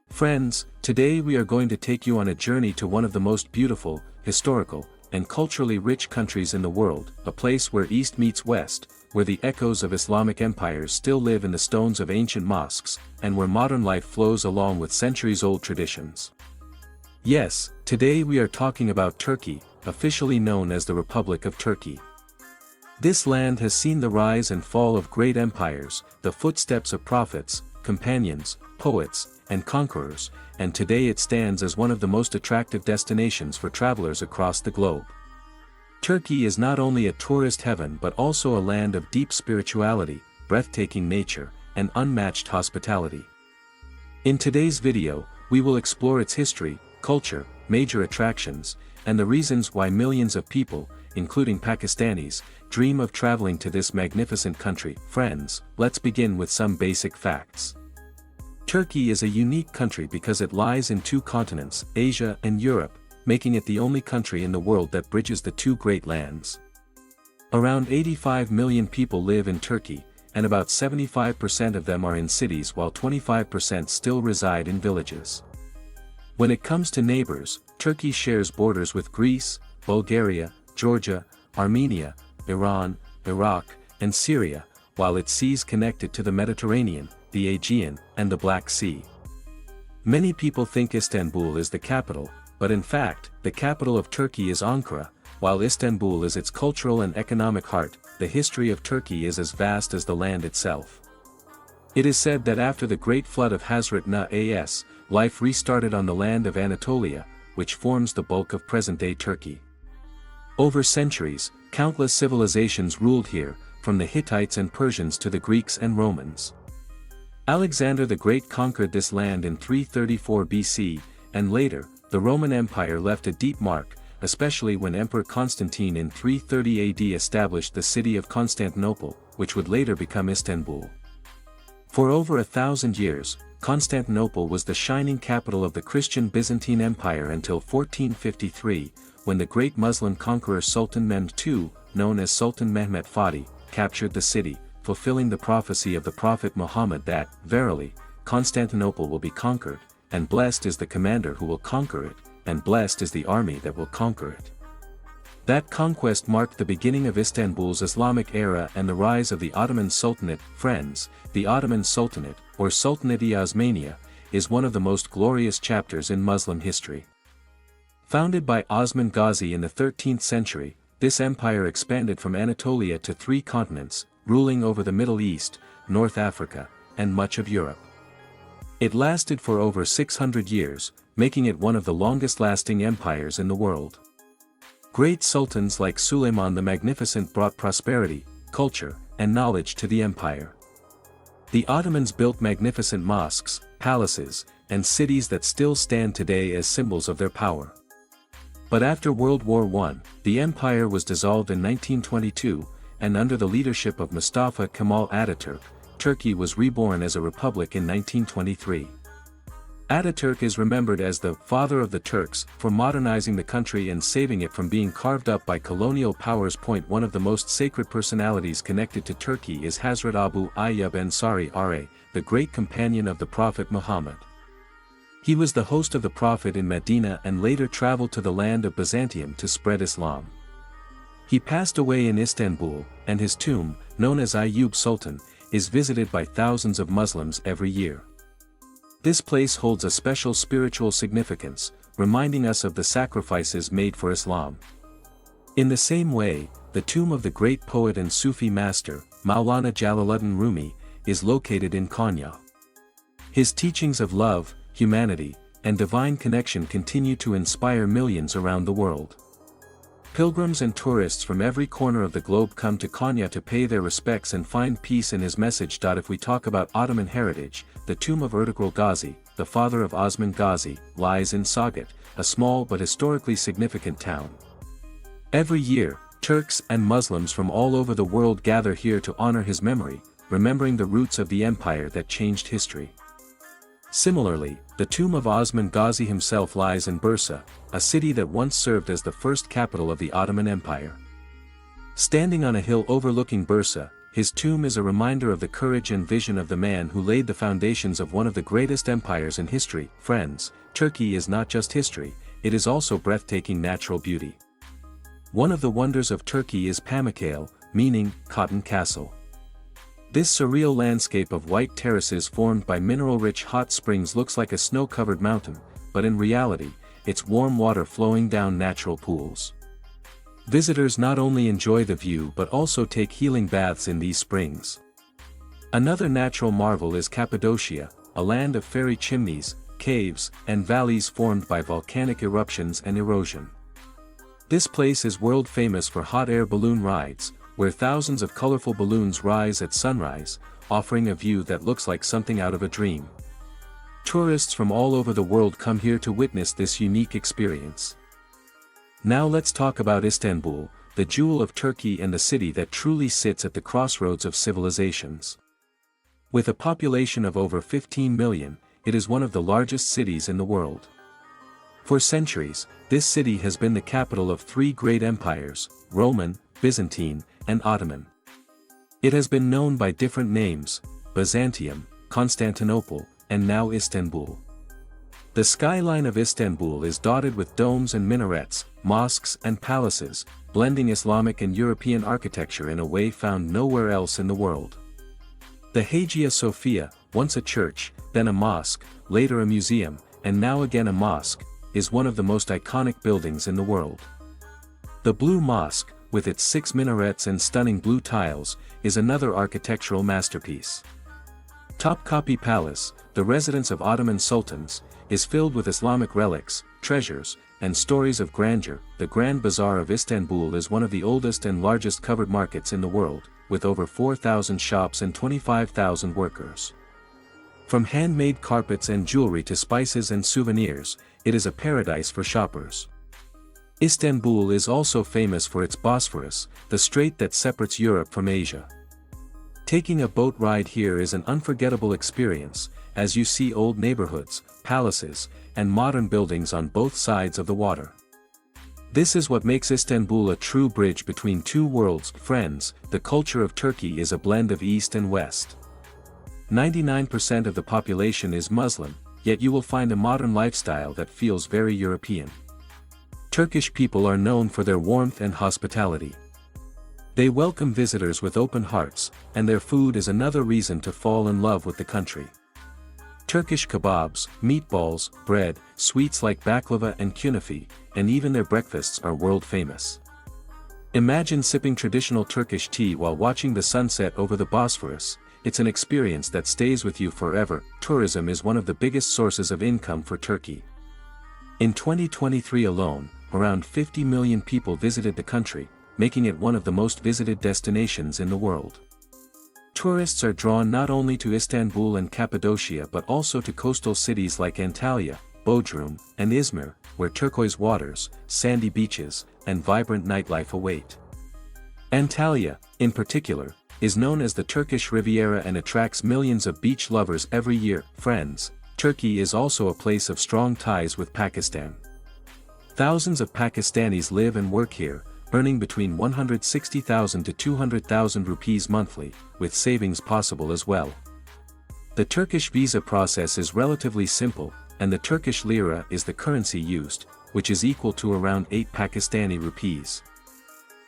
Friends, today we are going to take you on a journey to one of the most beautiful, historical, and culturally rich countries in the world, a place where East meets West, where the echoes of Islamic empires still live in the stones of ancient mosques, and where modern life flows along with centuries-old traditions. Yes, today we are talking about Turkey, officially known as the Republic of Turkey. This land has seen the rise and fall of great empires, the footsteps of prophets, companions, poets, and conquerors, and today it stands as one of the most attractive destinations for travelers across the globe. Turkey is not only a tourist heaven but also a land of deep spirituality, breathtaking nature, and unmatched hospitality. In today's video, we will explore its history, culture, major attractions, and the reasons why millions of people, including Pakistanis, dream of traveling to this magnificent country. Friends, let's begin with some basic facts. Turkey is a unique country because it lies in two continents, Asia and Europe, making it the only country in the world that bridges the two great lands. Around 85 million people live in Turkey, and about 75% of them are in cities while 25% still reside in villages. When it comes to neighbors, Turkey shares borders with Greece, Bulgaria, Georgia, Armenia, Iran, Iraq, and Syria, while its seas connected to the Mediterranean, the Aegean, and the Black Sea. Many people think Istanbul is the capital, but in fact, the capital of Turkey is Ankara. While Istanbul is its cultural and economic heart, the history of Turkey is as vast as the land itself. It is said that after the great flood of Hazret Nuh, life restarted on the land of Anatolia, which forms the bulk of present-day Turkey. Over centuries, countless civilizations ruled here, from the Hittites and Persians to the Greeks and Romans. Alexander the Great conquered this land in 334 BC, and later, the Roman Empire left a deep mark, especially when Emperor Constantine in 330 AD established the city of Constantinople, which would later become Istanbul. For over 1,000 years, Constantinople was the shining capital of the Christian Byzantine Empire until 1453, when the great Muslim conqueror Sultan Mehmed II, known as Sultan Mehmet Fatih, captured the city, fulfilling the prophecy of the Prophet Muhammad that, verily, Constantinople will be conquered, and blessed is the commander who will conquer it, and blessed is the army that will conquer it. That conquest marked the beginning of Istanbul's Islamic era and the rise of the Ottoman Sultanate. Friends, the Ottoman Sultanate, or Sultanate-i Osmaniye, is one of the most glorious chapters in Muslim history. Founded by Osman Gazi in the 13th century, this empire expanded from Anatolia to 3 continents, ruling over the Middle East, North Africa, and much of Europe. It lasted for over 600 years, making it one of the longest-lasting empires in the world. Great sultans like Suleiman the Magnificent brought prosperity, culture, and knowledge to the empire. The Ottomans built magnificent mosques, palaces, and cities that still stand today as symbols of their power. But after World War I, the empire was dissolved in 1922, and under the leadership of Mustafa Kemal Ataturk, Turkey was reborn as a republic in 1923. Ataturk is remembered as the father of the Turks for modernizing the country and saving it from being carved up by colonial powers. One of the most sacred personalities connected to Turkey is Hazrat Abu Ayyub Ansari R.A., the great companion of the Prophet Muhammad. He was the host of the Prophet in Medina and later traveled to the land of Byzantium to spread Islam. He passed away in Istanbul, and his tomb, known as Ayyub Sultan, is visited by thousands of Muslims every year. This place holds a special spiritual significance, reminding us of the sacrifices made for Islam. In the same way, the tomb of the great poet and Sufi master, Maulana Jalaluddin Rumi, is located in Konya. His teachings of love, humanity, and divine connection continue to inspire millions around the world. Pilgrims and tourists from every corner of the globe come to Konya to pay their respects and find peace in his message. If we talk about Ottoman heritage, the tomb of Ertugrul Gazi, the father of Osman Gazi, lies in Sagat, a small but historically significant town. Every year, Turks and Muslims from all over the world gather here to honor his memory, remembering the roots of the empire that changed history. Similarly, the tomb of Osman Ghazi himself lies in Bursa, a city that once served as the first capital of the Ottoman Empire. Standing on a hill overlooking Bursa, his tomb is a reminder of the courage and vision of the man who laid the foundations of one of the greatest empires in history. Friends, Turkey is not just history, it is also breathtaking natural beauty. One of the wonders of Turkey is Pamukkale, meaning cotton castle. This surreal landscape of white terraces formed by mineral-rich hot springs looks like a snow-covered mountain, but in reality, it's warm water flowing down natural pools. Visitors not only enjoy the view but also take healing baths in these springs. Another natural marvel is Cappadocia, a land of fairy chimneys, caves, and valleys formed by volcanic eruptions and erosion. This place is world-famous for hot air balloon rides, where thousands of colorful balloons rise at sunrise, offering a view that looks like something out of a dream. Tourists from all over the world come here to witness this unique experience. Now let's talk about Istanbul, the jewel of Turkey and the city that truly sits at the crossroads of civilizations. With a population of over 15 million, it is one of the largest cities in the world. For centuries, this city has been the capital of three great empires: Roman, Byzantine, and Ottoman. It has been known by different names: Byzantium, Constantinople, and now Istanbul. The skyline of Istanbul is dotted with domes and minarets, mosques and palaces, blending Islamic and European architecture in a way found nowhere else in the world. The Hagia Sophia, once a church, then a mosque, later a museum, and now again a mosque, is one of the most iconic buildings in the world. The Blue Mosque, with its 6 minarets and stunning blue tiles, is another architectural masterpiece. Topkapi Palace, the residence of Ottoman sultans, is filled with Islamic relics, treasures, and stories of grandeur. The Grand Bazaar of Istanbul is one of the oldest and largest covered markets in the world, with over 4,000 shops and 25,000 workers. From handmade carpets and jewelry to spices and souvenirs, it is a paradise for shoppers. Istanbul is also famous for its Bosphorus, the strait that separates Europe from Asia. Taking a boat ride here is an unforgettable experience, as you see old neighborhoods, palaces, and modern buildings on both sides of the water. This is what makes Istanbul a true bridge between two worlds. Friends, the culture of Turkey is a blend of East and West. 99% of the population is Muslim, yet you will find a modern lifestyle that feels very European. Turkish people are known for their warmth and hospitality. They welcome visitors with open hearts, and their food is another reason to fall in love with the country. Turkish kebabs, meatballs, bread, sweets like baklava and künefe, and even their breakfasts are world famous. Imagine sipping traditional Turkish tea while watching the sunset over the Bosphorus. It's an experience that stays with you forever. Tourism is one of the biggest sources of income for Turkey. In 2023 alone, around 50 million people visited the country, making it one of the most visited destinations in the world. Tourists are drawn not only to Istanbul and Cappadocia but also to coastal cities like Antalya, Bodrum, and Izmir, where turquoise waters, sandy beaches, and vibrant nightlife await. Antalya, in particular, is known as the Turkish Riviera and attracts millions of beach lovers every year. Friends, Turkey is also a place of strong ties with Pakistan. Thousands of Pakistanis live and work here, earning between 160,000 to 200,000 rupees monthly, with savings possible as well. The Turkish visa process is relatively simple, and the Turkish lira is the currency used, which is equal to around 8 Pakistani rupees.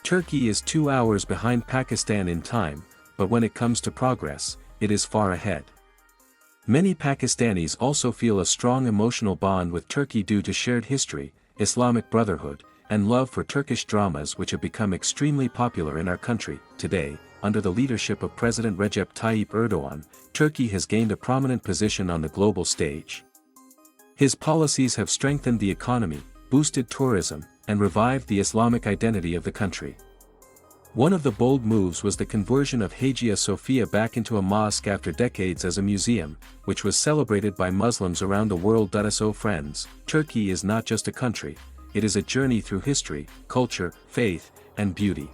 Turkey is 2 hours behind Pakistan in time, but when it comes to progress, it is far ahead. Many Pakistanis also feel a strong emotional bond with Turkey due to shared history, Islamic brotherhood, and love for Turkish dramas which have become extremely popular in our country. Today, under the leadership of President Recep Tayyip Erdogan, Turkey has gained a prominent position on the global stage. His policies have strengthened the economy, boosted tourism, and revived the Islamic identity of the country. One of the bold moves was the conversion of Hagia Sophia back into a mosque after decades as a museum, which was celebrated by Muslims around the world. So friends, Turkey is not just a country, it is a journey through history, culture, faith, and beauty.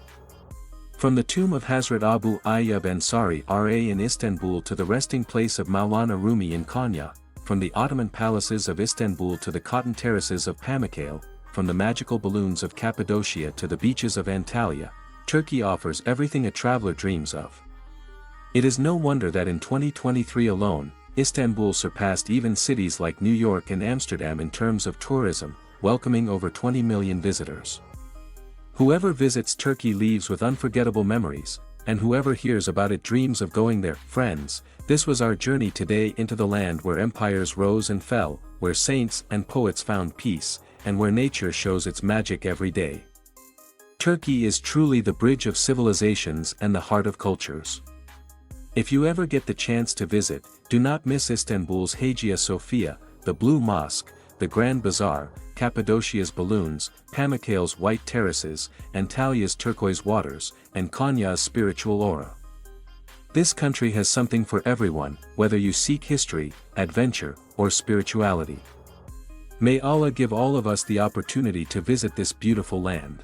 From the tomb of Hazrat Abu Ayyub Ansari RA in Istanbul to the resting place of Maulana Rumi in Konya, from the Ottoman palaces of Istanbul to the cotton terraces of Pamukkale, from the magical balloons of Cappadocia to the beaches of Antalya, Turkey offers everything a traveler dreams of. It is no wonder that in 2023 alone, Istanbul surpassed even cities like New York and Amsterdam in terms of tourism, welcoming over 20 million visitors. Whoever visits Turkey leaves with unforgettable memories, and whoever hears about it dreams of going there. Friends, this was our journey today into the land where empires rose and fell, where saints and poets found peace, and where nature shows its magic every day. Turkey is truly the bridge of civilizations and the heart of cultures. If you ever get the chance to visit, do not miss Istanbul's Hagia Sophia, the Blue Mosque, the Grand Bazaar, Cappadocia's balloons, Pamukkale's white terraces, Antalya's turquoise waters, and Konya's spiritual aura. This country has something for everyone, whether you seek history, adventure, or spirituality. May Allah give all of us the opportunity to visit this beautiful land.